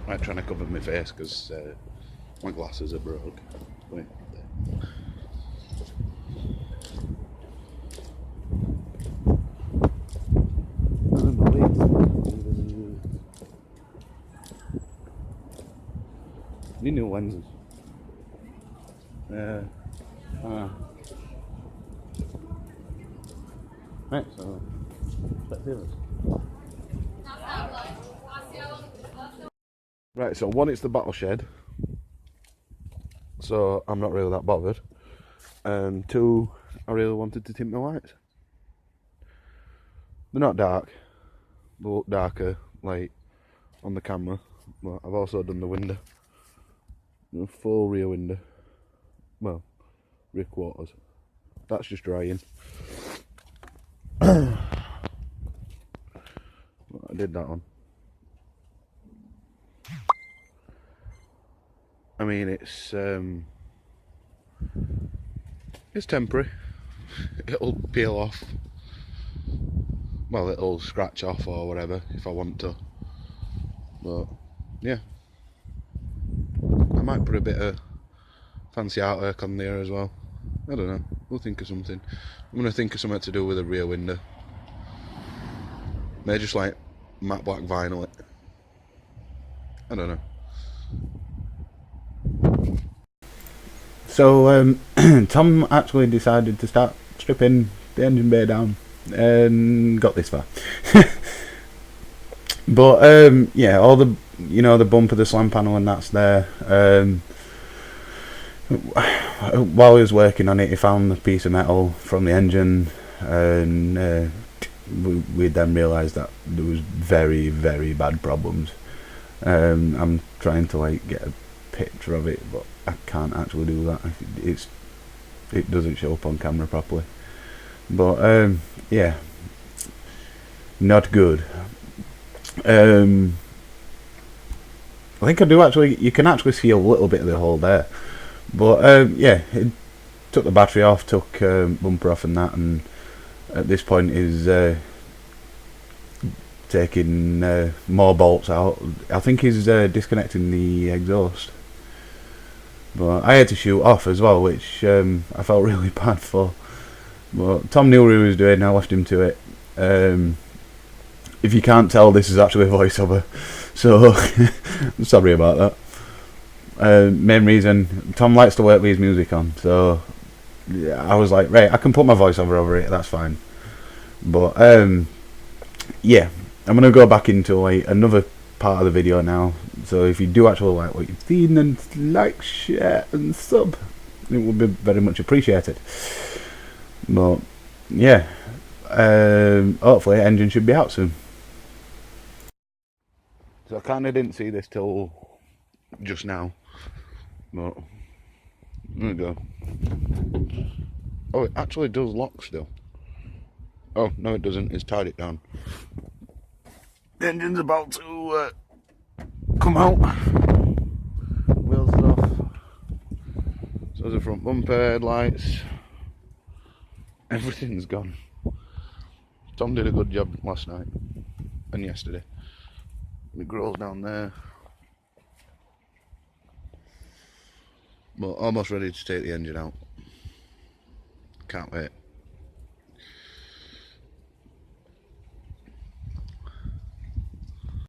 like trying to cover my face because my glasses are broke. Wait. Need new lenses. Right, so spectators. Right, so one, it's the battle shed, so I'm not really that bothered. And two, I really wanted to tint my lights. They're not dark, they look darker, like on the camera. But I've also done the window, the full rear window. Well, rear quarters. That's just drying. I did that one. I mean, it's temporary. It'll peel off. Well, it'll scratch off or whatever if I want to. But yeah, I might put a bit of fancy artwork on there as well. I don't know. We'll think of something. I'm gonna think of something to do with a rear window. Maybe just like matte black vinyl it. I don't know. So Tom actually decided to start stripping the engine bay down and got this far. But yeah, all the the bumper, the slam panel, and that's there. While he was working on it, he found the piece of metal from the engine, and we then realised that there was very, very bad problems. I'm trying to like get a picture of it, but I can't actually do that. It doesn't show up on camera properly. But yeah, not good. I think I do actually. You can actually see a little bit of the hole there. But yeah, it took the battery off, took bumper off, and that, and at this point is taking more bolts out. I think he's disconnecting the exhaust. But I had to shoot off as well, which I felt really bad for. But Tom knew what he was doing. I left him to it. If you can't tell, this is actually a voiceover, so I'm sorry about that. Main reason, Tom likes to work with his music on, so yeah, I was like, right, I can put my voiceover over it, that's fine. But yeah, I'm gonna go back into like another part of the video now. So if you do actually like what you've seen, then like, share, and sub. It would be very much appreciated. But yeah, hopefully engine should be out soon. So I kind of didn't see this till just now, but there we go. Oh, it actually does lock still. Oh, no it doesn't, it's tied it down. The engine's about to come out. Wheels are off. So the front bumper, headlights, everything's gone. Tom did a good job last night and yesterday. The grill's down there. But almost ready to take the engine out. Can't wait.